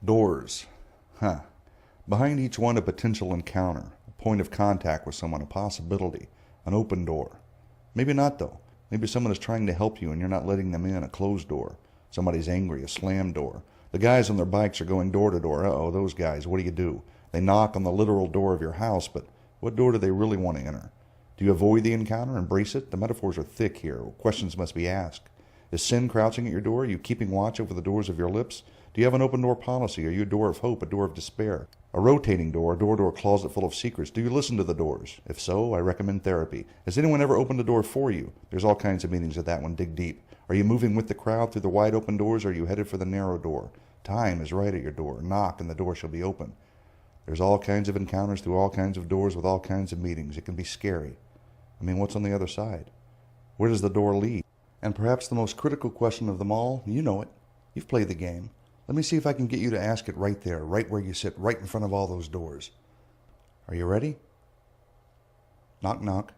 Doors. Huh. Behind each one a potential encounter, a point of contact with someone, a possibility, an open door. Maybe not though. Maybe someone is trying to help you and you're not letting them in, a closed door. Somebody's angry, a slammed door. The guys on their bikes are going door to door. Uh-oh, those guys, what do? They knock on the literal door of your house, but what door do they really want to enter? Do you avoid the encounter, embrace it? The metaphors are thick here. Questions must be asked. Is sin crouching at your door? Are you keeping watch over the doors of your lips? Do you have an open door policy? Are you a door of hope, a door of despair? A rotating door, a door to a closet full of secrets? Do you listen to the doors? If so, I recommend therapy. Has anyone ever opened a door for you? There's all kinds of meanings at that one. Dig deep. Are you moving with the crowd through the wide open doors, or are you headed for the narrow door? Time is right at your door. Knock and the door shall be open. There's all kinds of encounters through all kinds of doors with all kinds of meetings. It can be scary. I mean, what's on the other side? Where does the door lead? And perhaps the most critical question of them all, you know it. You've played the game. Let me see if I can get you to ask it right there, right where you sit, right in front of all those doors. Are you ready? Knock, knock.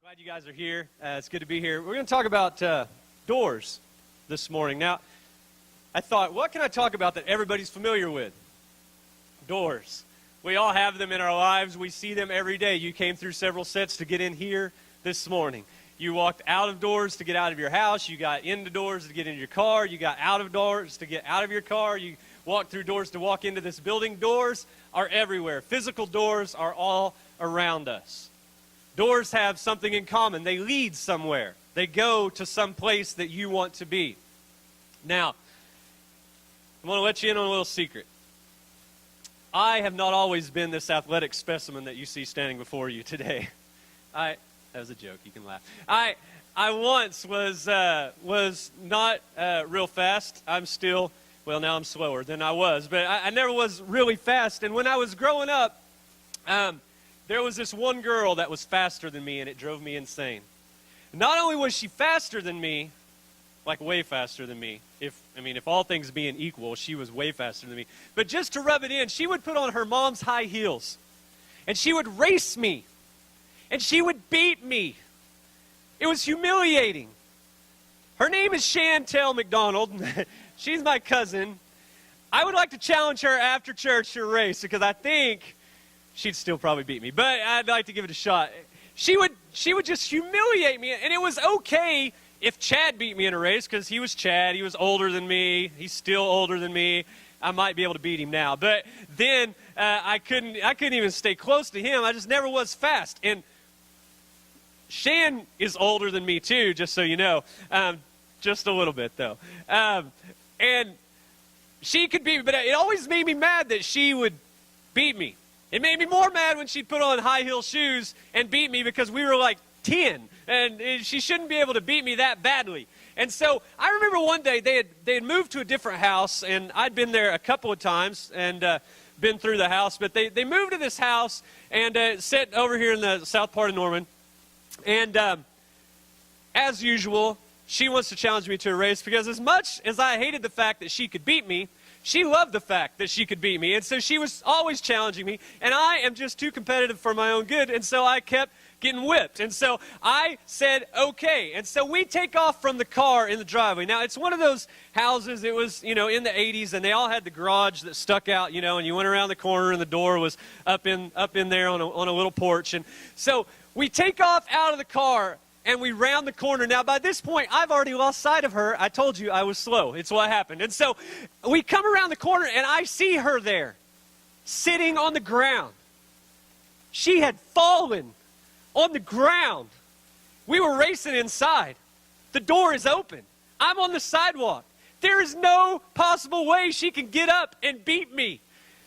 Glad you guys are here. It's good to be here. We're going to talk about doors this morning. Now, I thought, what can I talk about that everybody's familiar with? Doors. We all have them in our lives. We see them every day. You came through several sets to get in here this morning. You walked out of doors to get out of your house. You got into doors to get into your car. You got out of doors to get out of your car. You walked through doors to walk into this building. Doors are everywhere. Physical doors are all around us. Doors have something in common. They lead somewhere. They go to some place that you want to be. Now, I'm going to let you in on a little secret. I have not always been this athletic specimen that you see standing before you today. That was a joke. You can laugh. I once was not real fast. I'm still, well, now I'm slower than I was, but I never was really fast. And when I was growing up, there was this one girl that was faster than me, and it drove me insane. Not only was she faster than me, like way faster than me. If all things being equal, she was way faster than me. But just to rub it in, she would put on her mom's high heels, and she would race me, and she would beat me. It was humiliating. Her name is Chantel McDonald. She's my cousin. I would like to challenge her after church to a race because I think she'd still probably beat me, but I'd like to give it a shot. She would just humiliate me, and it was okay if Chad beat me in a race, because he was Chad, he was older than me, he's still older than me, I might be able to beat him now. But then I couldn't even stay close to him. I just never was fast. And Shan is older than me too, just so you know, just a little bit though. And she could beat me, but it always made me mad that she would beat me. It made me more mad when she'd put on high heel shoes and beat me because we were like 10. And she shouldn't be able to beat me that badly. And so I remember one day they had moved to a different house, and I'd been there a couple of times and been through the house. But they moved to this house and set over here in the south part of Norman. And as usual, she wants to challenge me to a race because as much as I hated the fact that she could beat me, she loved the fact that she could beat me. And so she was always challenging me, and I am just too competitive for my own good. And so I kept getting whipped. And so I said, okay. And so we take off from the car in the driveway. Now, it's one of those houses, it was, in the 80s, and they all had the garage that stuck out, and you went around the corner, and the door was up in there on a little porch. And so we take off out of the car, and we round the corner. Now, by this point, I've already lost sight of her. I told you I was slow. It's what happened. And so we come around the corner, and I see her there, sitting on the ground. She had fallen on the ground. We were racing inside. The door is open. I'm on the sidewalk. There is no possible way she can get up and beat me.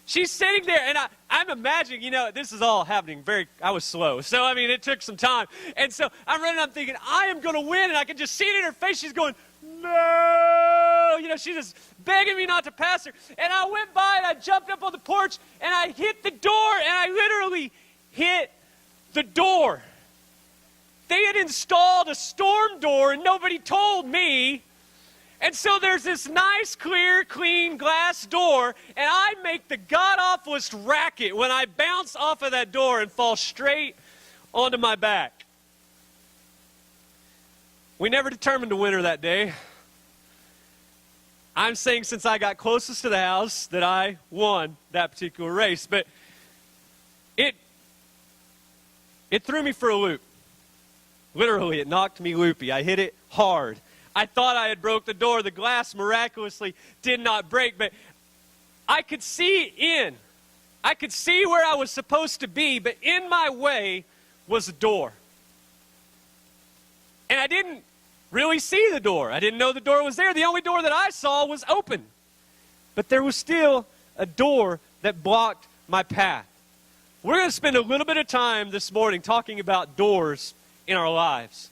She's sitting there, and I'm imagining, this is all happening I was slow. So, it took some time. And so I'm running, I'm thinking, I am going to win, and I can just see it in her face. She's going, no! She's just begging me not to pass her. And I went by, and I jumped up on the porch, and I hit the door, and I literally hit the door. They had installed a storm door and nobody told me. And so there's this nice, clear, clean glass door, and I make the god-awfulest racket when I bounce off of that door and fall straight onto my back. We never determined a winner that day. I'm saying since I got closest to the house that I won that particular race. But it threw me for a loop. Literally, it knocked me loopy. I hit it hard. I thought I had broke the door. The glass miraculously did not break, but I could see in. I could see where I was supposed to be, but in my way was a door. And I didn't really see the door. I didn't know the door was there. The only door that I saw was open. But there was still a door that blocked my path. We're going to spend a little bit of time this morning talking about doors in our lives.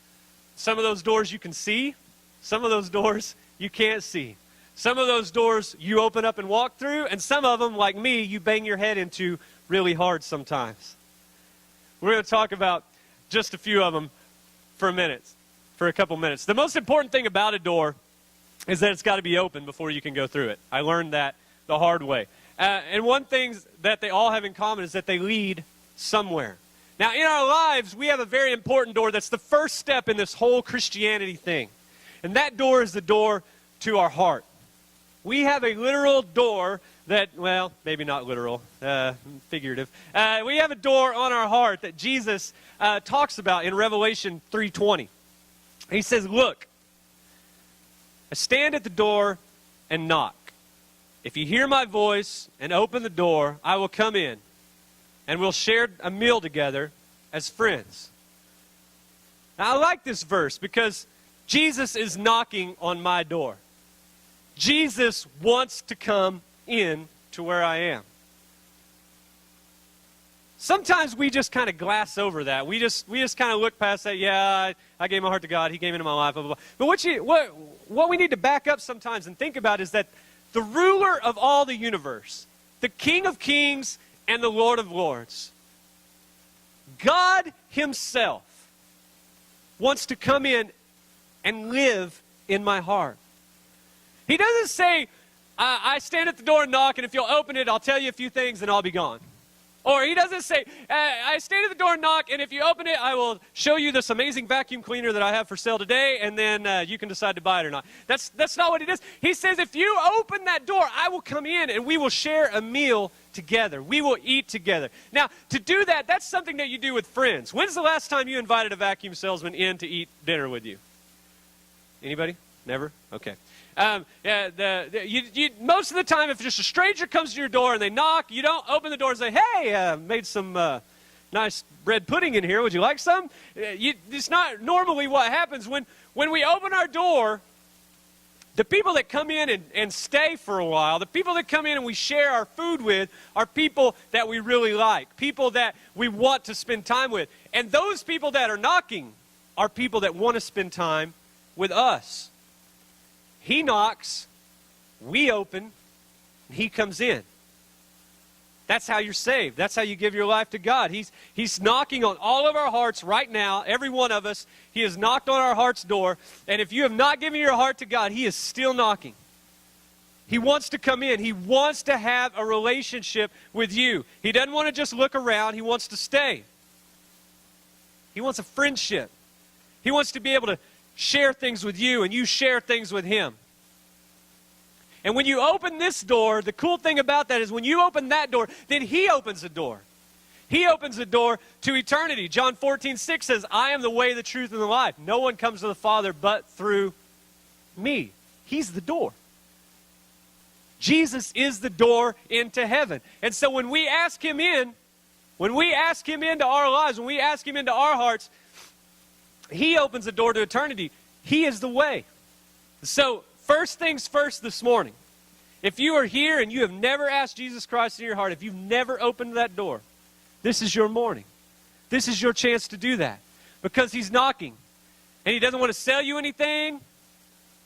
Some of those doors you can see. Some of those doors you can't see. Some of those doors you open up and walk through, and some of them, like me, you bang your head into really hard sometimes. We're going to talk about just a few of them for a couple minutes. The most important thing about a door is that it's got to be open before you can go through it. I learned that the hard way. And one thing that they all have in common is that they lead somewhere. Now, in our lives, we have a very important door that's the first step in this whole Christianity thing. And that door is the door to our heart. We have a literal door that, well, maybe not literal, figurative. We have a door on our heart that Jesus talks about in Revelation 3:20. He says, "Look, I stand at the door and knock. If you hear my voice and open the door, I will come in, and we'll share a meal together as friends." Now, I like this verse because Jesus is knocking on my door. Jesus wants to come in to where I am. Sometimes we just kind of glass over that. We just kind of look past that. Yeah, I gave my heart to God. He came into my life. Blah, blah, blah. But what we need to back up sometimes and think about is that the ruler of all the universe, the King of Kings and the Lord of Lords, God Himself wants to come in and live in my heart. He doesn't say, I stand at the door and knock, and if you'll open it, I'll tell you a few things, and I'll be gone. Or He doesn't say, I stand at the door and knock, and if you open it, I will show you this amazing vacuum cleaner that I have for sale today, and then you can decide to buy it or not. That's not what He does. He says, if you open that door, I will come in, and we will share a meal together. We will eat together. Now, to do that, that's something that you do with friends. When's the last time you invited a vacuum salesman in to eat dinner with you? Anybody? Never? Okay. Most of the time, if just a stranger comes to your door and they knock, you don't open the door and say, "Hey, made some nice bread pudding in here. Would you like some?" It's not normally what happens. When we open our door, the people that come in and stay for a while, the people that come in and we share our food with, are people that we really like, people that we want to spend time with. And those people that are knocking are people that want to spend time with us. He knocks, we open, and He comes in. That's how you're saved. That's how you give your life to God. He's knocking on all of our hearts right now, every one of us. He has knocked on our heart's door, and if you have not given your heart to God, He is still knocking. He wants to come in. He wants to have a relationship with you. He doesn't want to just look around. He wants to stay. He wants a friendship. He wants to be able to share things with you, and you share things with Him. And when you open this door, the cool thing about that is when you open that door, then He opens the door. He opens the door to eternity. John 14:6 says, "I am the way, the truth, and the life. No one comes to the Father but through me." He's the door. Jesus is the door into heaven. And so when we ask Him in, when we ask Him into our lives, when we ask Him into our hearts, He opens the door to eternity. He is the way. So, first things first this morning. If you are here and you have never asked Jesus Christ in your heart, if you've never opened that door, this is your morning. This is your chance to do that. Because He's knocking. And He doesn't want to sell you anything.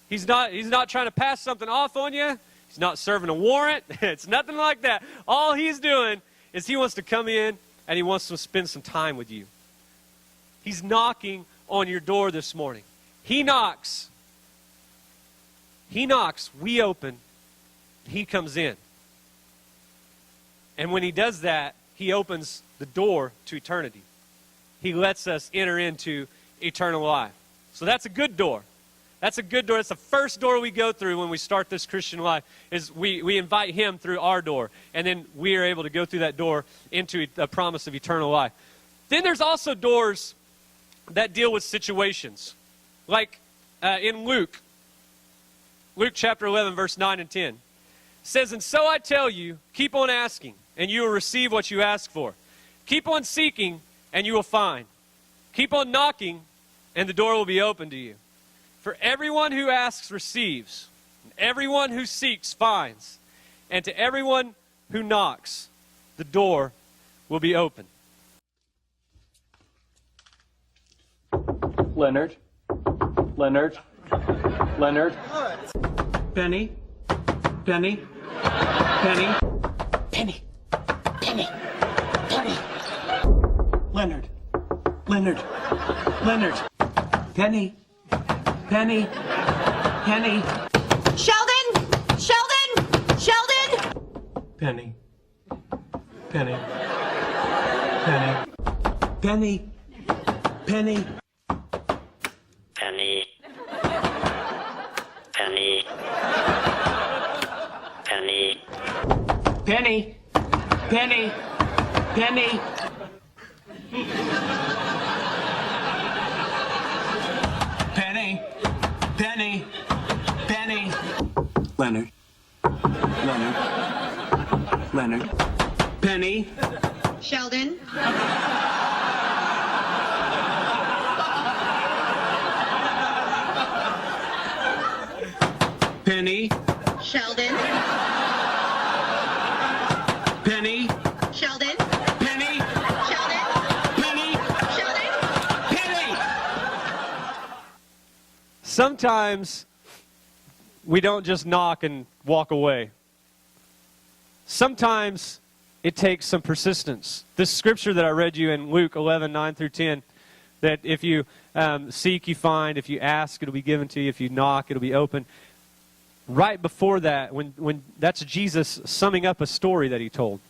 He's not trying to pass something off on you. He's not serving a warrant. It's nothing like that. All He's doing is He wants to come in and He wants to spend some time with you. He's knocking on your door this morning. He knocks. He knocks, we open, He comes in. And when He does that, He opens the door to eternity. He lets us enter into eternal life. So that's a good door. That's a good door. That's the first door we go through when we start this Christian life, is we invite him through our door. And then we are able to go through that door into the promise of eternal life. Then there's also doors that deal with situations. Like in Luke chapter 11, verse 9 and 10. It says, "And so I tell you, keep on asking, and you will receive what you ask for. Keep on seeking, and you will find. Keep on knocking, and the door will be open to you. For everyone who asks receives, and everyone who seeks finds, and to everyone who knocks, the door will be open." Leonard. Penny. Penny. Penny. Penny. Penny. Penny. Leonard. Penny. Penny. Penny. Sheldon! Penny. Penny. Penny. Penny. Penny. Penny. Penny. Penny. Penny. Penny. Penny. Penny. Penny. Penny. Leonard. Penny. Sheldon! Penny. Sheldon! Penny. Sheldon! Penny. Sheldon! Penny. Sheldon! Penny. Sometimes we don't just knock and walk away. Sometimes it takes some persistence. This scripture that I read you in Luke 11, 9 through 10, that if you seek, you find. If you ask, it'll be given to you. If you knock, it'll be open. Right before that, when that's Jesus summing up a story that he told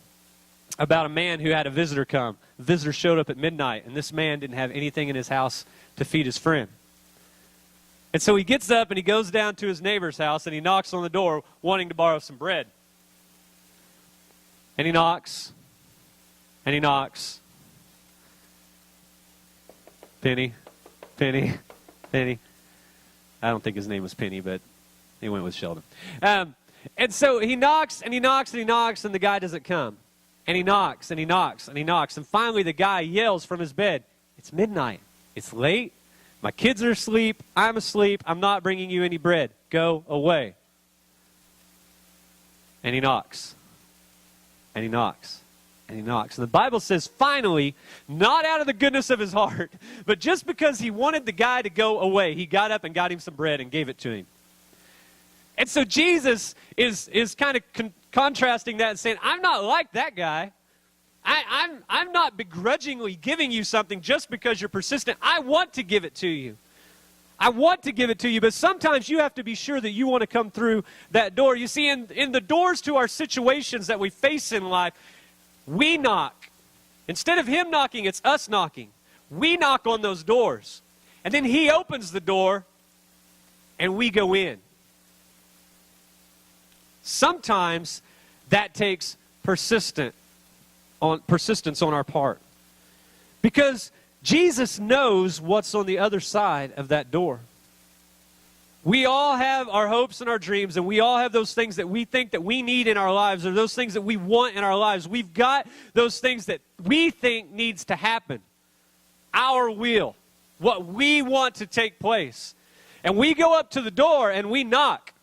about a man who had a visitor come. The visitor showed up at midnight, and this man didn't have anything in his house to feed his friend. And so he gets up and he goes down to his neighbor's house and he knocks on the door wanting to borrow some bread. And he knocks, and he knocks. Penny, Penny, Penny. I don't think his name was Penny, but he went with Sheldon. And so he knocks, and he knocks, and he knocks, and the guy doesn't come. And he knocks, and he knocks, and he knocks. And finally the guy yells from his bed, "It's midnight. It's late. My kids are asleep. I'm asleep. I'm not bringing you any bread. Go away." And he knocks. And he knocks. And he knocks. And the Bible says finally, not out of the goodness of his heart, but just because he wanted the guy to go away, he got up and got him some bread and gave it to him. And so Jesus is kind of contrasting that and saying, I'm not like that guy. I'm not begrudgingly giving you something just because you're persistent. I want to give it to you. I want to give it to you, but sometimes you have to be sure that you want to come through that door. You see, in the doors to our situations that we face in life, we knock. Instead of him knocking, it's us knocking. We knock on those doors. And then he opens the door, and we go in. Sometimes that takes persistence on our part. Because Jesus knows what's on the other side of that door. We all have our hopes and our dreams, and we all have those things that we think that we need in our lives, or those things that we want in our lives. We've got those things that we think needs to happen. Our will, what we want to take place. And we go up to the door and we knock.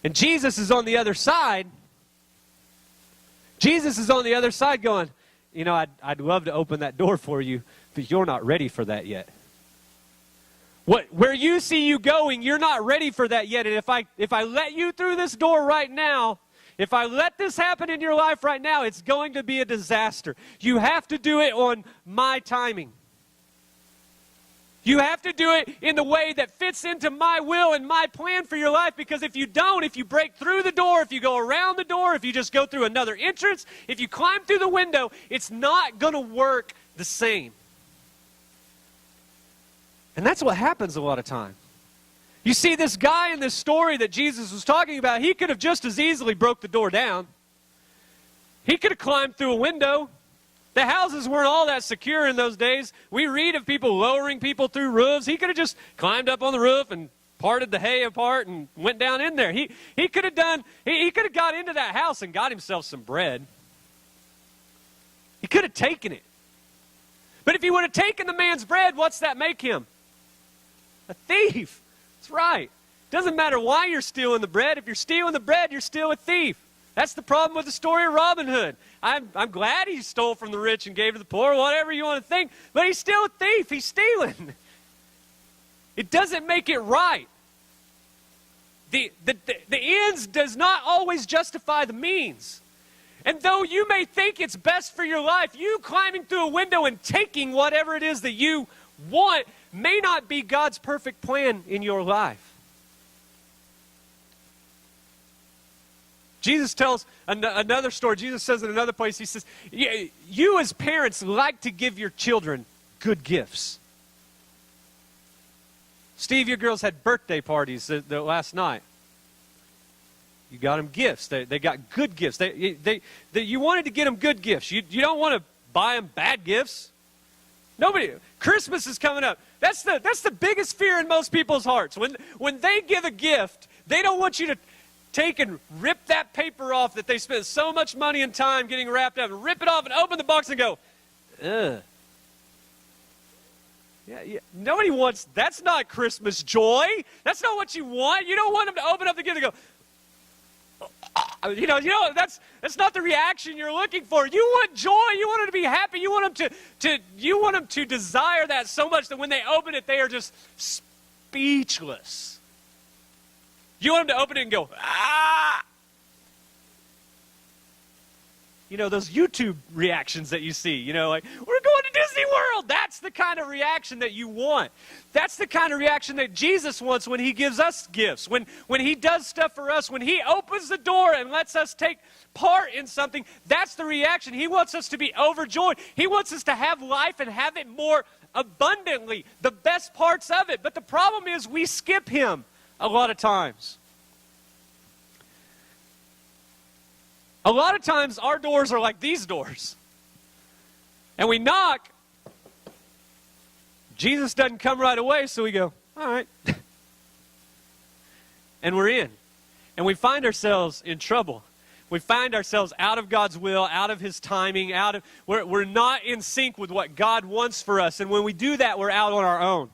And Jesus is on the other side. Jesus is on the other side going, you know, I'd love to open that door for you, but you're not ready for that yet. Where you see you going, you're not ready for that yet. And if I let you through this door right now, if I let this happen in your life right now, it's going to be a disaster. You have to do it on my timing. You have to do it in the way that fits into my will and my plan for your life, because if you don't, if you break through the door, if you go around the door, if you just go through another entrance, if you climb through the window, it's not going to work the same. And that's what happens a lot of time. You see, this guy in this story that Jesus was talking about, he could have just as easily broke the door down. He could have climbed through a window. The houses weren't all that secure in those days. We read of people lowering people through roofs. He could have just climbed up on the roof and parted the hay apart and went down in there. He could have done, he could have got into that house and got himself some bread. He could have taken it. But if he would have taken the man's bread, what's that make him? A thief. That's right. Doesn't matter why you're stealing the bread. If you're stealing the bread, you're still a thief. That's the problem with the story of Robin Hood. I'm glad he stole from the rich and gave to the poor, whatever you want to think, but he's still a thief. He's stealing. It doesn't make it right. The ends does not always justify the means. And though you may think it's best for your life, you climbing through a window and taking whatever it is that you want may not be God's perfect plan in your life. Jesus tells another story. Jesus says in another place, he says, you as parents like to give your children good gifts. Steve, your girls had birthday parties the last night. You got them gifts. They got good gifts. You wanted to get them good gifts. You don't want to buy them bad gifts. Nobody. Christmas is coming up. That's the biggest fear in most people's hearts. When they give a gift, they don't want you to take and rip that paper off that they spent so much money and time getting wrapped up, and rip it off and open the box and go, ugh. Yeah, nobody wants, that's not Christmas joy. That's not what you want. You don't want them to open up the gift and go, that's not the reaction you're looking for. You want joy. You want them to be happy. You want them to desire that so much that when they open it, they are just speechless. You want them to open it and go, ah! You know, those YouTube reactions that you see, like, we're going to Disney World. That's the kind of reaction that you want. That's the kind of reaction that Jesus wants when he gives us gifts, when he does stuff for us, when he opens the door and lets us take part in something. That's the reaction. He wants us to be overjoyed. He wants us to have life and have it more abundantly, the best parts of it. But the problem is we skip him a lot of times. A lot of times our doors are like these doors. And we knock. Jesus doesn't come right away, so we go, all right. And we're in. And we find ourselves in trouble. We find ourselves out of God's will, out of his timing, we're not in sync with what God wants for us. And when we do that, we're out on our own.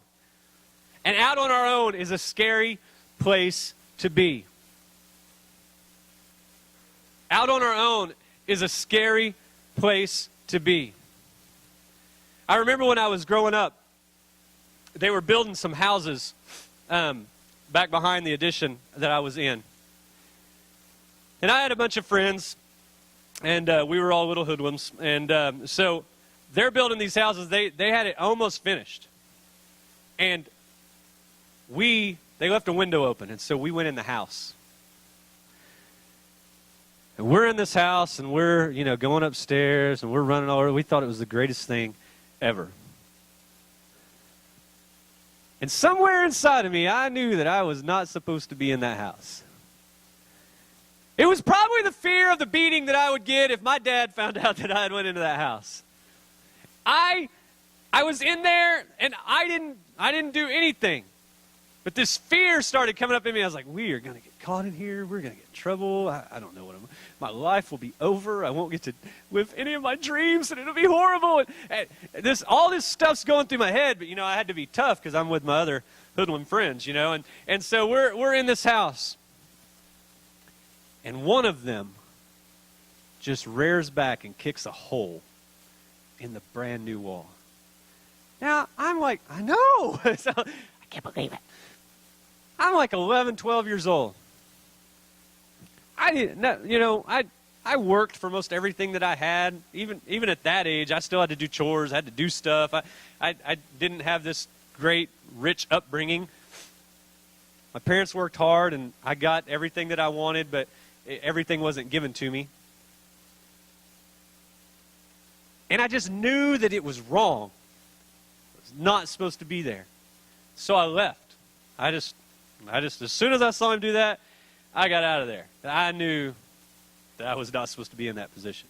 And out on our own is a scary place to be. Out on our own is a scary place to be. I remember when I was growing up, they were building some houses back behind the addition that I was in. And I had a bunch of friends, and we were all little hoodlums. And so they're building these houses. They had it almost finished. And they left a window open, and so we went in the house. And we're in this house, and we're, going upstairs, and we're running all over. We thought it was the greatest thing ever. And somewhere inside of me, I knew that I was not supposed to be in that house. It was probably the fear of the beating that I would get if my dad found out that I had went into that house. I was in there, and I didn't do anything. But this fear started coming up in me. I was like, we are going to get caught in here. We're going to get in trouble. I don't know my life will be over. I won't get to live any of my dreams, and it'll be horrible. And all this stuff's going through my head, but, I had to be tough because I'm with my other hoodlum friends, And so we're in this house. And one of them just rears back and kicks a hole in the brand new wall. Now, I'm like, I know. So, I can't believe it. I'm like 11, 12 years old. I didn't know, I worked for most everything that I had. Even at that age, I still had to do chores, I had to do stuff. I didn't have this great, rich upbringing. My parents worked hard, and I got everything that I wanted, but everything wasn't given to me. And I just knew that it was wrong. It was not supposed to be there. So I left. I just, as soon as I saw him do that, I got out of there. I knew that I was not supposed to be in that position.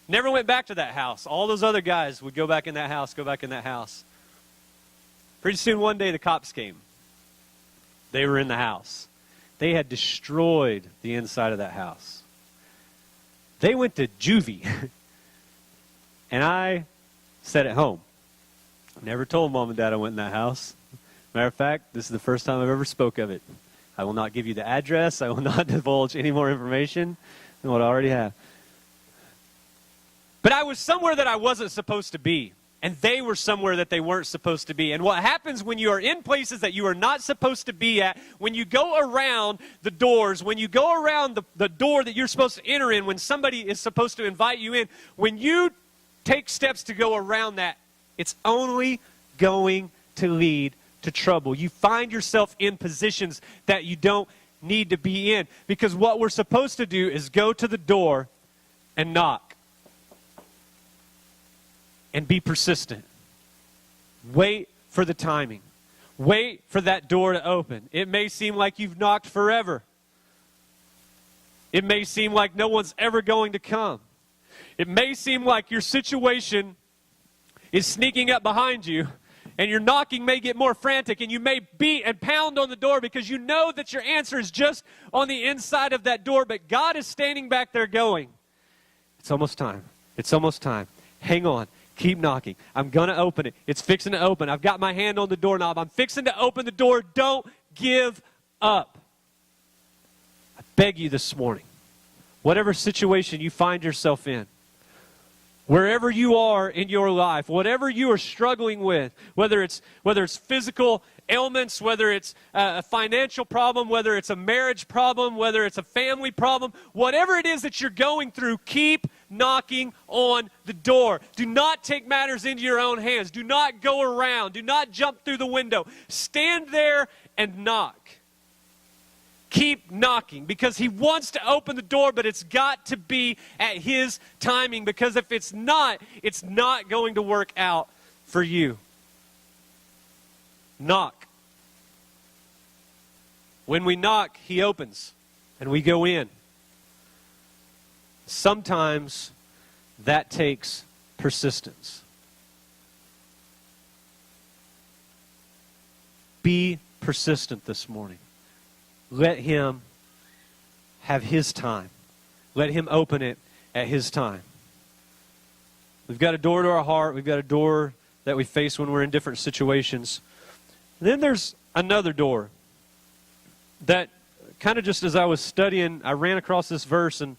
Never went back to that house. All those other guys would go back in that house, go back in that house. Pretty soon one day the cops came. They were in the house. They had destroyed the inside of that house. They went to juvie. And I sat at home. Never told Mom and Dad I went in that house. Matter of fact, this is the first time I've ever spoke of it. I will not give you the address. I will not divulge any more information than what I already have. But I was somewhere that I wasn't supposed to be. And they were somewhere that they weren't supposed to be. And what happens when you are in places that you are not supposed to be at, when you go around the doors, when you go around the door that you're supposed to enter in, when somebody is supposed to invite you in, when you take steps to go around that, it's only going to lead to trouble. You find yourself in positions that you don't need to be in. Because what we're supposed to do is go to the door and knock. And be persistent. Wait for the timing. Wait for that door to open. It may seem like you've knocked forever. It may seem like no one's ever going to come. It may seem like your situation is sneaking up behind you, and your knocking may get more frantic, and you may beat and pound on the door because you know that your answer is just on the inside of that door, but God is standing back there going, it's almost time. It's almost time. Hang on. Keep knocking. I'm going to open it. It's fixing to open. I've got my hand on the doorknob. I'm fixing to open the door. Don't give up. I beg you this morning, whatever situation you find yourself in, wherever you are in your life, whatever you are struggling with, whether it's physical ailments, whether it's a financial problem, whether it's a marriage problem, whether it's a family problem, whatever it is that you're going through, keep knocking on the door. Do not take matters into your own hands. Do not go around. Do not jump through the window. Stand there and knock. Keep knocking, because he wants to open the door, but it's got to be at his timing, because if it's not going to work out for you. Knock. When we knock, he opens, and we go in. Sometimes that takes persistence. Be persistent this morning. Let him have his time. Let him open it at his time. We've got a door to our heart. We've got a door that we face when we're in different situations. And then there's another door that kind of just as I was studying, I ran across this verse and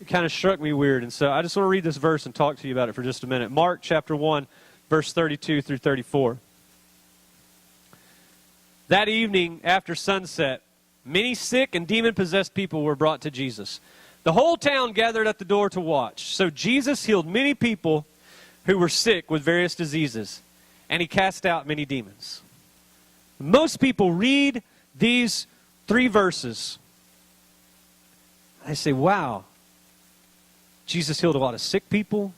it kind of struck me weird. And so I just want to read this verse and talk to you about it for just a minute. Mark chapter 1, verse 32 through 34. That evening after sunset, many sick and demon-possessed people were brought to Jesus. The whole town gathered at the door to watch. So Jesus healed many people who were sick with various diseases, and he cast out many demons. Most people read these 3 verses. They say, wow, Jesus healed a lot of sick people,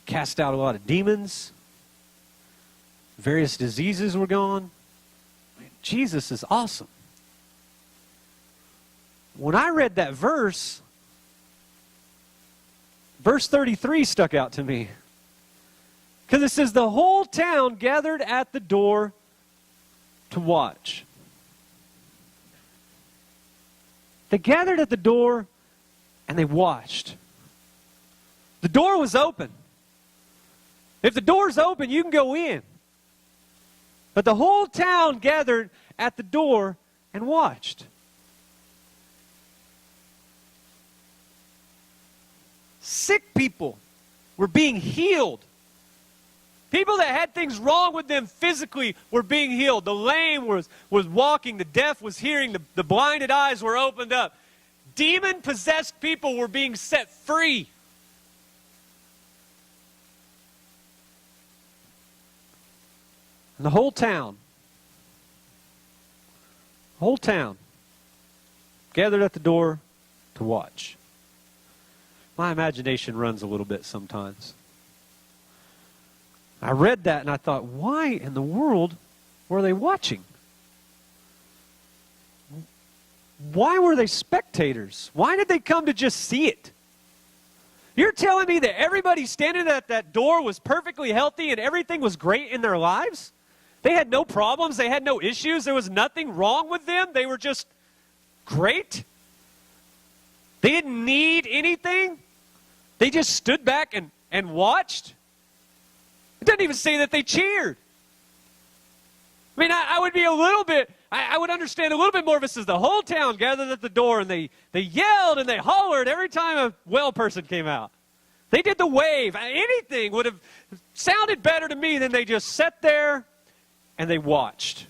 cast out a lot of demons, various diseases were gone. Man, Jesus is awesome. When I read that verse 33 stuck out to me. Because it says the whole town gathered at the door to watch. They gathered at the door and they watched. The door was open. If the door's open, you can go in. But the whole town gathered at the door and watched. Sick people were being healed. People that had things wrong with them physically were being healed. The lame was walking. The deaf was hearing. The blinded eyes were opened up. Demon-possessed people were being set free. And the whole town gathered at the door to watch. My imagination runs a little bit sometimes. I read that and I thought, why in the world were they watching? Why were they spectators? Why did they come to just see it? You're telling me that everybody standing at that door was perfectly healthy and everything was great in their lives? They had no problems. They had no issues. There was nothing wrong with them. They were just great. They didn't need anything. They just stood back and watched. It doesn't even say that they cheered. I mean, I would be a little bit, I would understand a little bit more if it says the whole town gathered at the door and they yelled and they hollered every time a well person came out. They did the wave. Anything would have sounded better to me than they just sat there and they watched.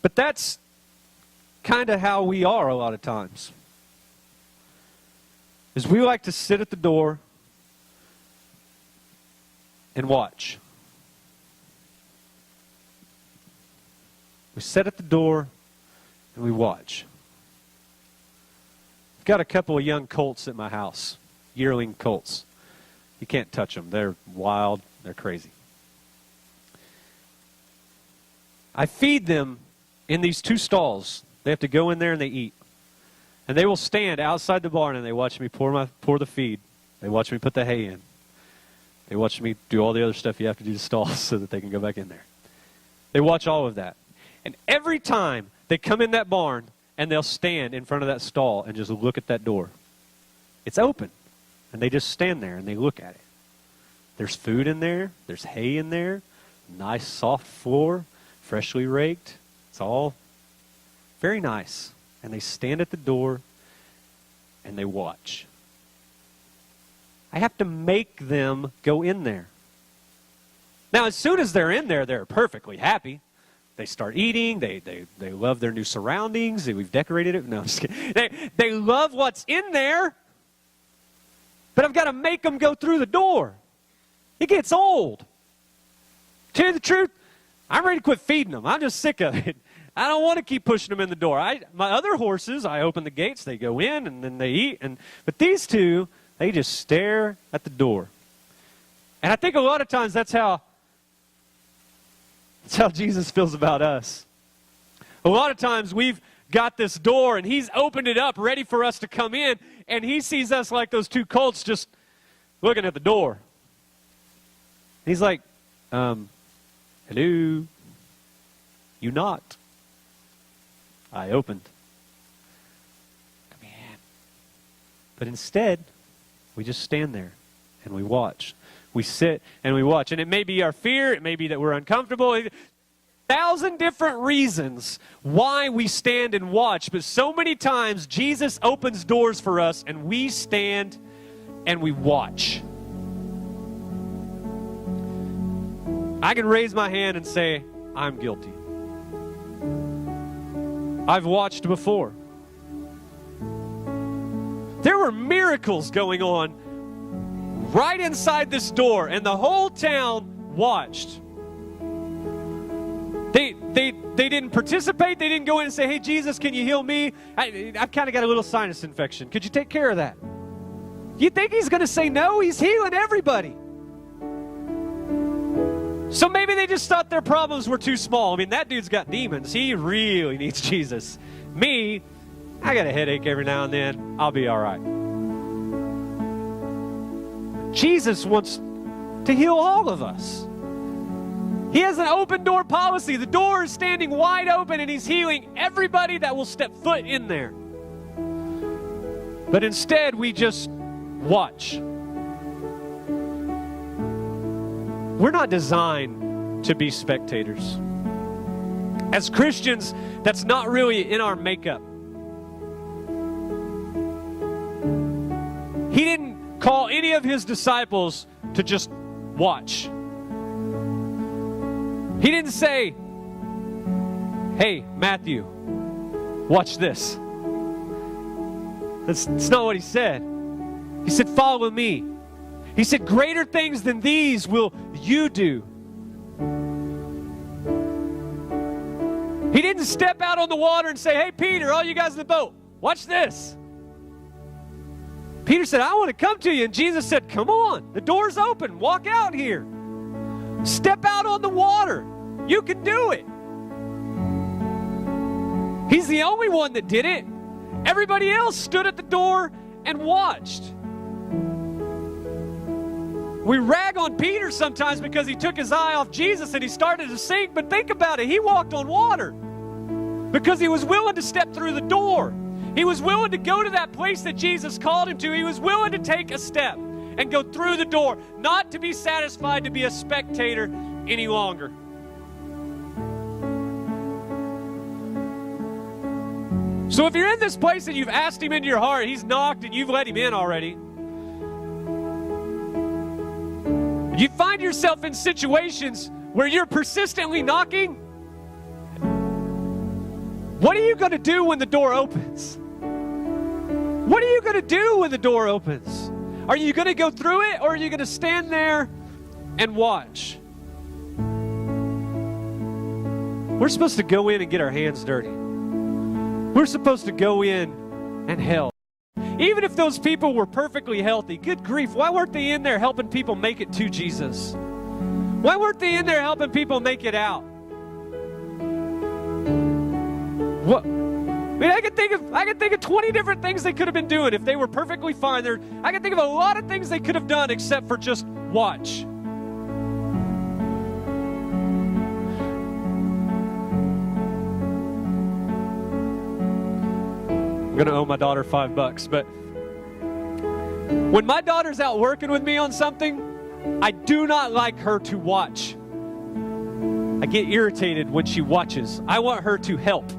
But that's kind of how we are a lot of times. Is we like to sit at the door and watch. We sit at the door and we watch. I've got a couple of young colts at my house, yearling colts. You can't touch them. They're wild. They're crazy. I feed them in these two stalls. They have to go in there and they eat. And they will stand outside the barn and they watch me pour the feed. They watch me put the hay in. They watch me do all the other stuff you have to do to stalls so that they can go back in there. They watch all of that. And every time they come in that barn and they'll stand in front of that stall and just look at that door. It's open. And they just stand there and they look at it. There's food in there. There's hay in there. Nice soft floor, freshly raked. It's all very nice. And they stand at the door and they watch. I have to make them go in there. Now, as soon as they're in there, they're perfectly happy. They start eating. They love their new surroundings. We've decorated it. No, I'm just kidding. They love what's in there. But I've got to make them go through the door. It gets old. Tell you the truth, I'm ready to quit feeding them. I'm just sick of it. I don't want to keep pushing them in the door. My other horses, I open the gates, they go in, and then they eat. But these two, they just stare at the door. And I think a lot of times that's how Jesus feels about us. A lot of times we've got this door, and he's opened it up, ready for us to come in, and he sees us like those two colts just looking at the door. He's like, hello, you knocked. I opened. Come in. But instead, we just stand there and we watch. We sit and we watch. And it may be our fear. It may be that we're uncomfortable. 1,000 different reasons why we stand and watch. But so many times, Jesus opens doors for us and we stand and we watch. I can raise my hand and say, I'm guilty. I've watched before. There were miracles going on right inside this door, and the whole town watched. They didn't participate. They didn't go in and say, hey, Jesus, can you heal me? I've kind of got a little sinus infection. Could you take care of that? You think he's going to say no? He's healing everybody. So maybe they just thought their problems were too small. I mean, that dude's got demons. He really needs Jesus. Me, I got a headache every now and then. I'll be all right. Jesus wants to heal all of us. He has an open door policy. The door is standing wide open, and he's healing everybody that will step foot in there. But instead, we just watch. We're not designed to be spectators. As Christians, that's not really in our makeup. He didn't call any of his disciples to just watch. He didn't say, hey, Matthew, watch this. That's not what he said. He said, follow me. He said, greater things than these will you do. He didn't step out on the water and say, hey, Peter, all you guys in the boat, watch this. Peter said, I want to come to you. And Jesus said, come on, the door's open. Walk out here. Step out on the water. You can do it. He's the only one that did it. Everybody else stood at the door and watched. We rag on Peter sometimes because he took his eye off Jesus and he started to sink, but think about it. He walked on water because he was willing to step through the door. He was willing to go to that place that Jesus called him to. He was willing to take a step and go through the door, not to be satisfied to be a spectator any longer. So if you're in this place and you've asked him into your heart, he's knocked and you've let him in already, you find yourself in situations where you're persistently knocking, what are you going to do when the door opens? What are you going to do when the door opens? Are you going to go through it, or are you going to stand there and watch? We're supposed to go in and get our hands dirty. We're supposed to go in and help. Even if those people were perfectly healthy, good grief, why weren't they in there helping people make it to Jesus? Why weren't they in there helping people make it out? What? I mean, I can think of 20 different things they could have been doing if they were perfectly fine. I can think of a lot of things they could have done except for just watch. I'm going to owe my daughter $5, but when my daughter's out working with me on something, I do not like her to watch. I get irritated when she watches. I want her to help.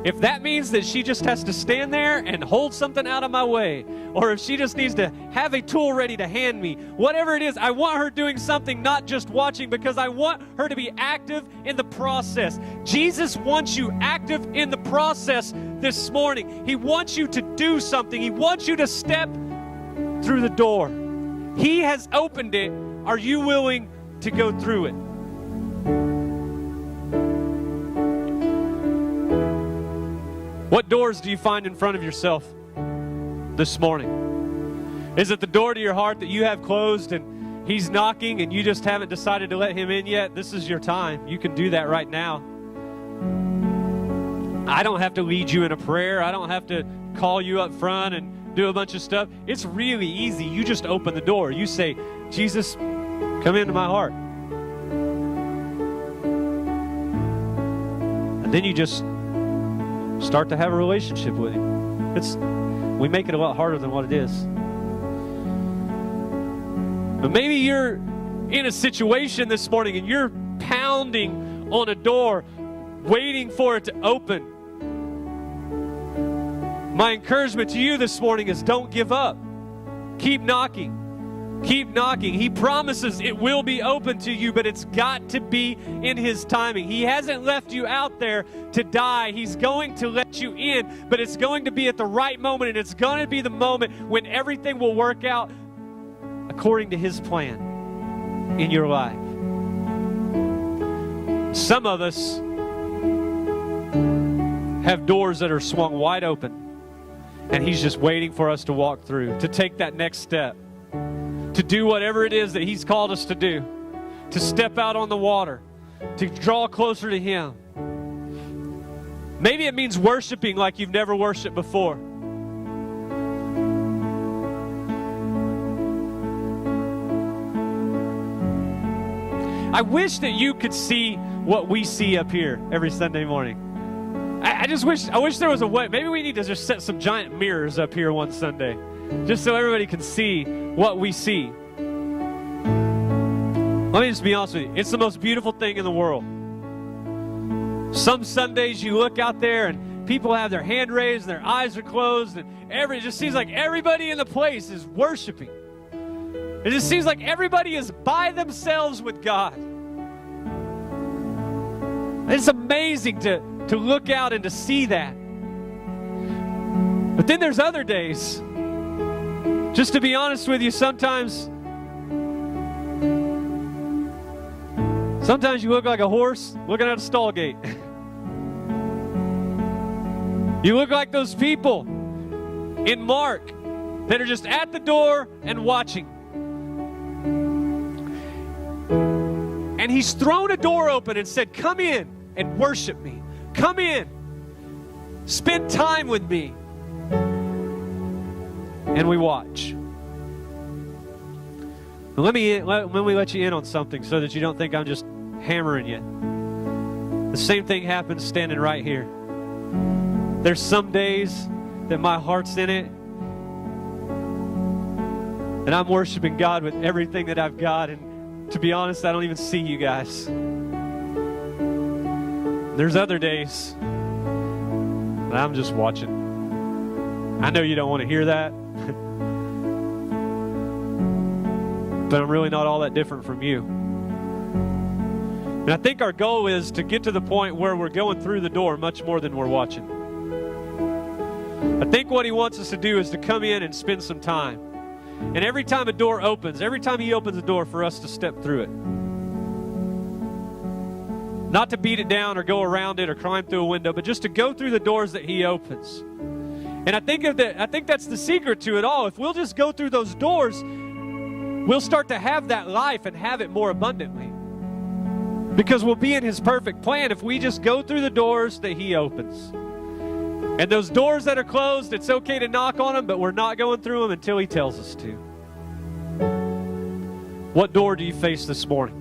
If that means that she just has to stand there and hold something out of my way, or if she just needs to have a tool ready to hand me, whatever it is, I want her doing something, not just watching, because I want her to be active in the process. Jesus wants you active in the process this morning. He wants you to do something. He wants you to step through the door. He has opened it. Are you willing to go through it? What doors do you find in front of yourself this morning? Is it the door to your heart that you have closed and he's knocking and you just haven't decided to let him in yet? This is your time. You can do that right now. I don't have to lead you in a prayer. I don't have to call you up front and do a bunch of stuff. It's really easy. You just open the door. You say, Jesus, come into my heart. And then you just start to have a relationship with him. We make it a lot harder than what it is. But maybe you're in a situation this morning and you're pounding on a door, waiting for it to open. My encouragement to you this morning is don't give up. Keep knocking. Keep knocking. He promises it will be open to you, but it's got to be in His timing. He hasn't left you out there to die. He's going to let you in, but it's going to be at the right moment, and it's going to be the moment when everything will work out according to His plan in your life. Some of us have doors that are swung wide open, and He's just waiting for us to walk through, to take that next step, to do whatever it is that He's called us to do, to step out on the water, to draw closer to Him. Maybe it means worshiping like you've never worshiped before. I wish that you could see what we see up here every Sunday morning. I wish there was a way. Maybe we need to just set some giant mirrors up here one Sunday, just so everybody can see what we see. Let me just be honest with you. It's the most beautiful thing in the world. Some Sundays you look out there and people have their hand raised and their eyes are closed, and it just seems like everybody in the place is worshiping. It just seems like everybody is by themselves with God. It's amazing to look out and to see that. But then there's other days. Just to be honest with you, sometimes you look like a horse looking at a stall gate. You look like those people in Mark that are just at the door and watching. And he's thrown a door open and said, come in and worship me. Come in. Spend time with me. And we watch. Let me let you in on something so that you don't think I'm just hammering you. The same thing happens standing right here. There's some days that my heart's in it, and I'm worshiping God with everything that I've got, and to be honest, I don't even see you guys. There's other days that I'm just watching. I know you don't want to hear that. But I'm really not all that different from you. And I think our goal is to get to the point where we're going through the door much more than we're watching. I think what he wants us to do is to come in and spend some time. And every time a door opens, every time he opens a door, for us to step through it. Not to beat it down or go around it or climb through a window, but just to go through the doors that he opens. And I think that's the secret to it all. If we'll just go through those doors, we'll start to have that life and have it more abundantly. Because we'll be in his perfect plan if we just go through the doors that he opens. And those doors that are closed, it's okay to knock on them, but we're not going through them until he tells us to. What door do you face this morning?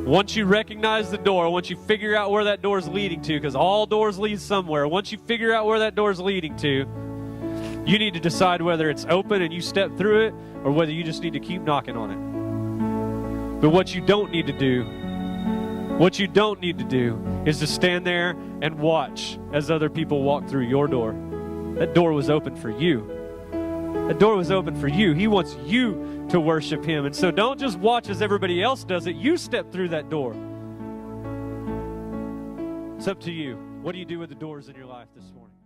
Once you recognize the door, once you figure out where that door is leading to, because all doors lead somewhere, once you figure out where that door is leading to, you need to decide whether it's open and you step through it, or whether you just need to keep knocking on it. But what you don't need to do is to stand there and watch as other people walk through your door. That door was open for you. That door was open for you. He wants you to worship him. And so don't just watch as everybody else does it. You step through that door. It's up to you. What do you do with the doors in your life this morning?